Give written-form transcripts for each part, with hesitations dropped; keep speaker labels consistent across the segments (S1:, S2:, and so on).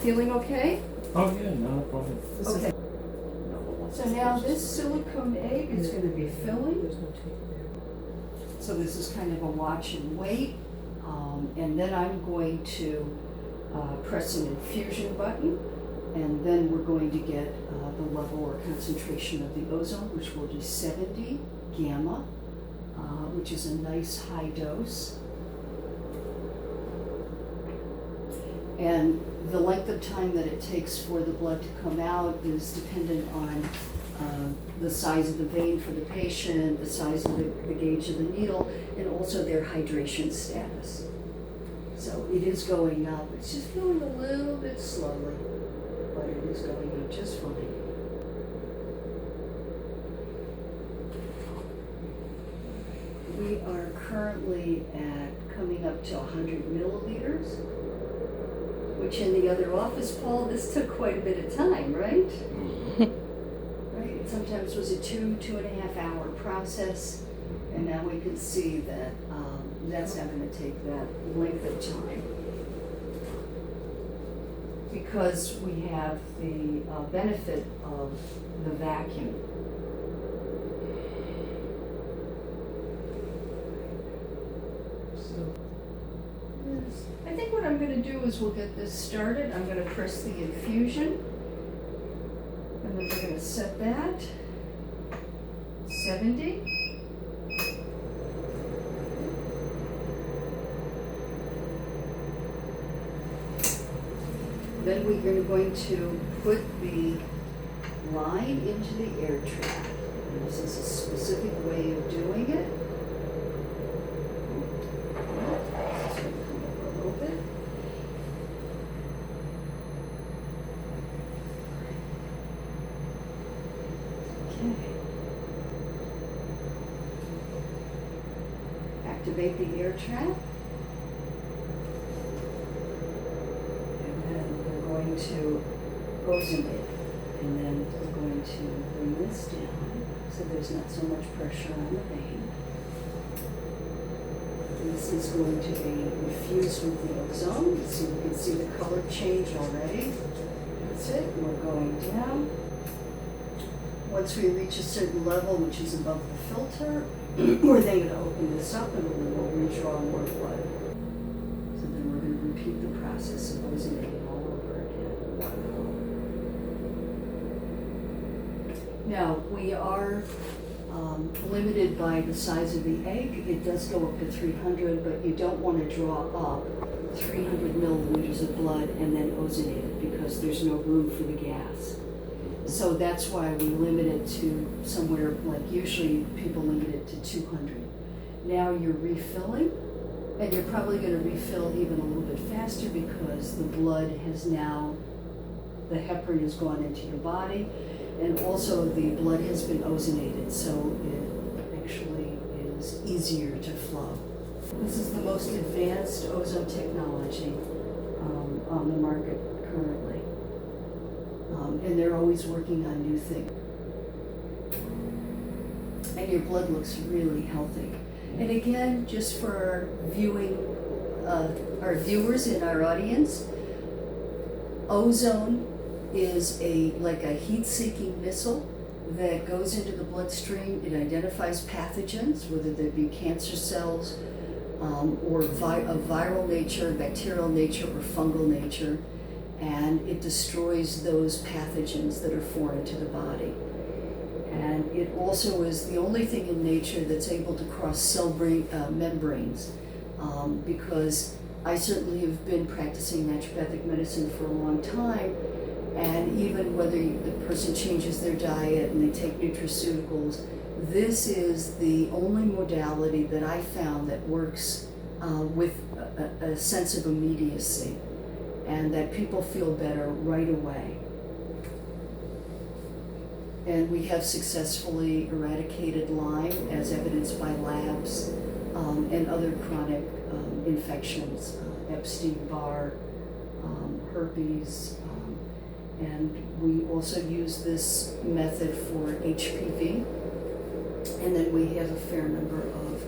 S1: Feeling okay?
S2: Oh, yeah, not a problem.
S1: Okay. So now this silicone egg is going to be filling. So this is kind of a watch and wait. And then I'm going to press an infusion button. And then we're going to get the level or concentration of the ozone, which will be 70 gamma, which is a nice high dose. And the length of time that it takes for the blood to come out is dependent on the size of the vein for the patient, the size of the gauge of the needle, and also their hydration status. So it is going up. It's just going a little bit slowly, but it is going up just fine. We are currently at coming up to 100 milliliters, which in the other office, Paul, this took quite a bit of time, right? Right? It sometimes was a 2.5 hour process, and now we can see that that's not going to take that length of time. Because we have the benefit of the vacuum. I think what I'm going to do is we'll get this started. I'm going to press the infusion, and then we're going to set that 70. Then we're going to put the line into the air trap. And this is a specific way of doing it. Activate the air trap. And then we're going to ozonate. And then we're going to bring this down so there's not so much pressure on the vein. This is going to be infused with the ozone. So you can see the color change already. That's it. We're going down. Once we reach a certain level, which is above the filter, we're then going to open this up and we'll redraw more blood. So then we're going to repeat the process of ozonating all over again. Now, we are limited by the size of the egg. It does go up to 300, but you don't want to draw up 300 milliliters of blood and then ozonate it because there's no room for the gas. So that's why we limit it to somewhere, like usually people limit it to 200. Now you're refilling, and you're probably going to refill even a little bit faster because the blood has now, the heparin has gone into your body, and also the blood has been ozonated, so it actually is easier to flow. This is the most advanced ozone technology on the market currently. And they're always working on new things. And your blood looks really healthy. And again, just for our viewers in our audience, ozone is like a heat-seeking missile that goes into the bloodstream. It identifies pathogens, whether they be cancer cells or of viral nature, bacterial nature, or fungal nature. And it destroys those pathogens that are foreign to the body. And it also is the only thing in nature that's able to cross cell membranes, because I certainly have been practicing naturopathic medicine for a long time, and even whether the person changes their diet and they take nutraceuticals, this is the only modality that I found that works with a sense of immediacy, and that people feel better right away. And we have successfully eradicated Lyme, as evidenced by labs, and other chronic infections, Epstein-Barr, herpes, and we also use this method for HPV. And then we have a fair number of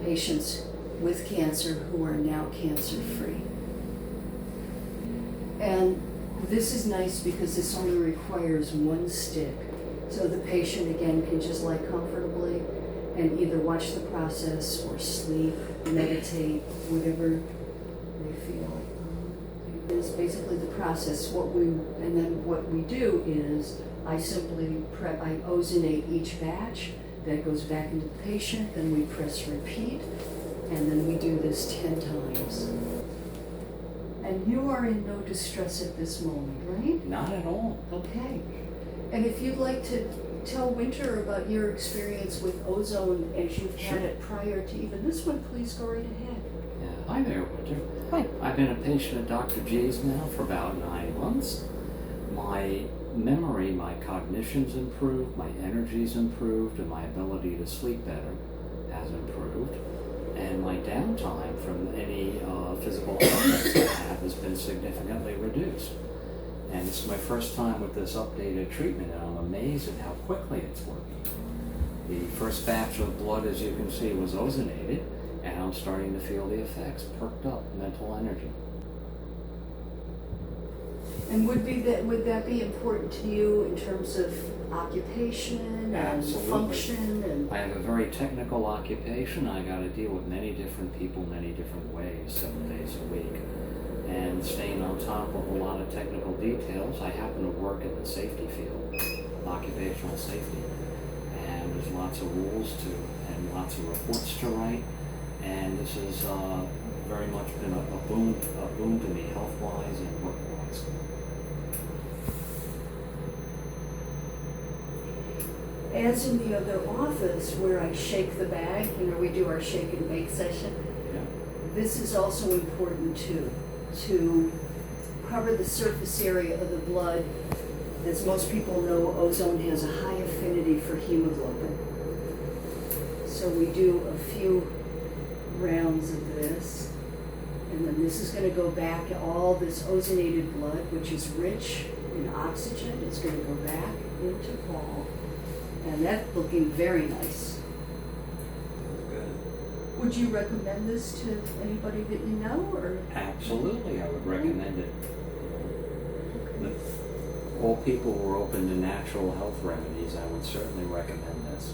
S1: patients with cancer who are now cancer-free. And this is nice because this only requires one stick. So the patient, again, can just lie comfortably and either watch the process or sleep, meditate, whatever they feel. It's basically the process. And then what we do is I ozonate each batch. That goes back into the patient, then we press repeat, and then we do this 10 times. And you are in no distress at this moment, right?
S2: Not at all.
S1: Okay. And if you'd like to tell Winter about your experience with Ozone as you've had it prior to even this one, please go right ahead.
S2: Yeah. Hi there, Winter.
S3: Hi.
S2: I've been a patient of Dr. G's now for about 9 months. My memory, my cognition's improved, my energy's improved, and my ability to sleep better has improved. And my downtime from any physical illness I have has been significantly reduced. And it's my first time with this updated treatment, and I'm amazed at how quickly it's working. The first batch of blood, as you can see, was ozonated, and I'm starting to feel the effects, perked up mental energy.
S1: And would that be important to you in terms of occupation and function? And
S2: I have a very technical occupation. I got to deal with many different people, many different ways, 7 days a week. And staying on top of a lot of technical details, I happen to work in the safety field, occupational safety. And there's lots of rules and lots of reports to write. And this has very much been a boon to me health-wise and work-wise.
S1: as in the other office where I shake the bag, we do our shake and bake session, this is also important too, to cover the surface area of the blood. As most people know, ozone has a high affinity for hemoglobin. So we do a few rounds of this, and then this is going to go back, all this ozonated blood, which is rich in oxygen, is going to go back into Paul. And that's looking very nice.
S2: Good.
S1: Would you recommend this to anybody that you know, or?
S2: Absolutely, I would recommend it. All people who are open to natural health remedies, I would certainly recommend this.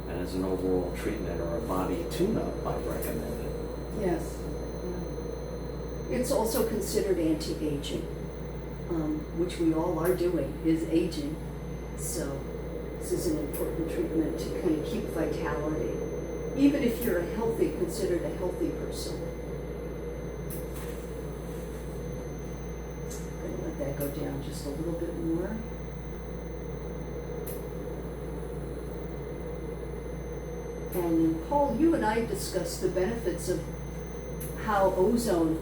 S2: And as an overall treatment or a body tune-up, I'd recommend it.
S1: Yes. It's also considered anti-aging, which we all are doing, is aging. So this is an important treatment to kind of keep vitality. Even if you're considered a healthy person. I'm going to let that go down just a little bit more. And then, Paul, you and I discussed the benefits of how ozone,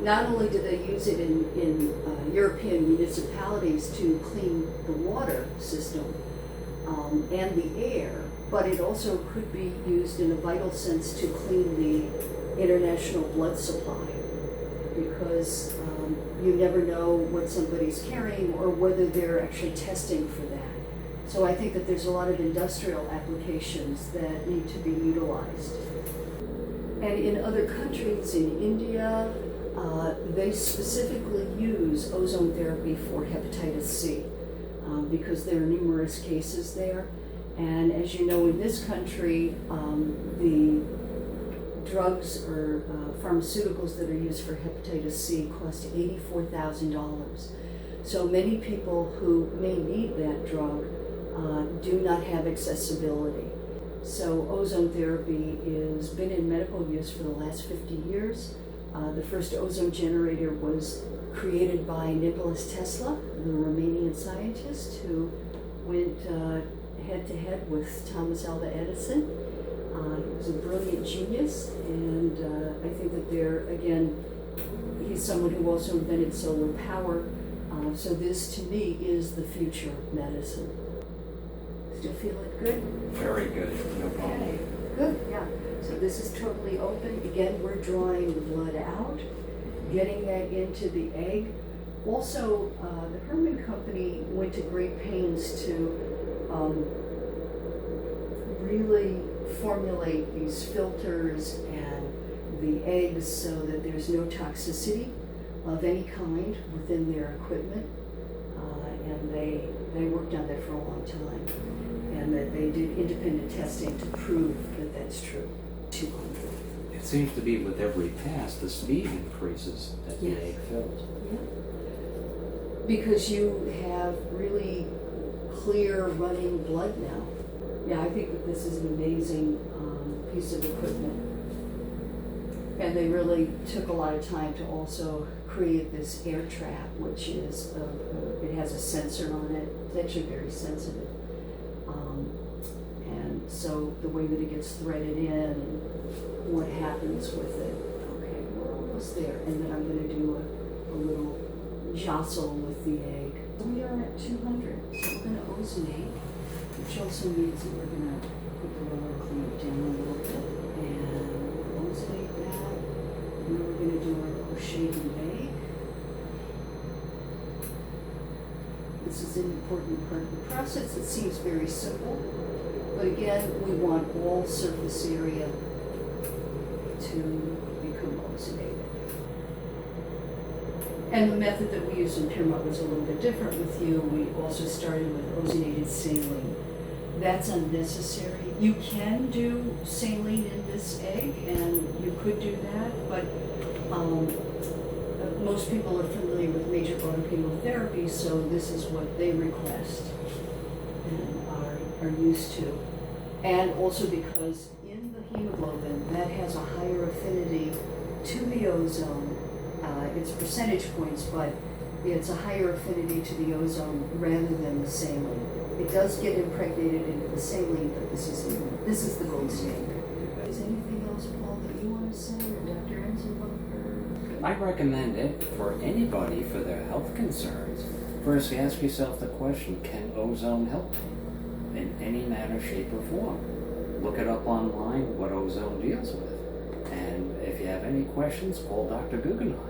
S1: not only do they use it in European municipalities to clean the water system and the air, but it also could be used in a vital sense to clean the international blood supply, because you never know what somebody's carrying or whether they're actually testing for that. So I think that there's a lot of industrial applications that need to be utilized. And in other countries, in India, they specifically use ozone therapy for hepatitis C because there are numerous cases there. And as you know, in this country, the drugs or pharmaceuticals that are used for hepatitis C cost $84,000. So many people who may need that drug do not have accessibility. So ozone therapy has been in medical use for the last 50 years. The first ozone generator was created by Nicholas Tesla, the Romanian scientist who went head-to-head with Thomas Alva Edison. He was a brilliant genius, and I think that he's someone who also invented solar power. So this, to me, is the future of medicine. Still feeling good?
S2: Very good, no problem.
S1: Okay, good, yeah. So this is totally open. Again, we're drawing the blood out, getting that into the egg. Also, the Herrmann company went to great pains to really formulate these filters and the eggs so that there's no toxicity of any kind within their equipment, and they worked on that for a long time, and that they did independent testing to prove that that's true. 200.
S2: It seems to be with every pass, the speed increases that the
S1: Yes.
S2: egg fills.
S1: Yeah. Because you have really clear running blood now. Yeah, I think that this is an amazing piece of equipment. And they really took a lot of time to also create this air trap, which is, it has a sensor on it. It's actually very sensitive. And so the way that it gets threaded in and what happens with it. Okay, we're almost there. And then I'm going to do a little jostle with the egg. We are at 200, so we're going to ozonate, which also means that we're going to put the roller clamp down a little bit and ozonate that. And then we're going to do our crochet and bake. This is an important part of the process. It seems very simple, but again, we want all surface area to become ozonated. And the method that we used in Herrmann was a little bit different with you. We also started with ozonated saline. That's unnecessary. You can do saline in this egg, and you could do that, but most people are familiar with major bone chemotherapy, so this is what they request and are used to. And also because in the hemoglobin, that has a higher affinity to the ozone. It's percentage points, but it's a higher affinity to the ozone rather than the saline. It does get impregnated into the saline, but this is the gold standard. Is anything else, Paul, that you want to say, or Dr. Enzenbacher?
S2: I recommend it for anybody for their health concerns. First, ask yourself the question, can ozone help me in any manner, shape, or form? Look it up online, what ozone deals with. And if you have any questions, call Dr. Guggenheim.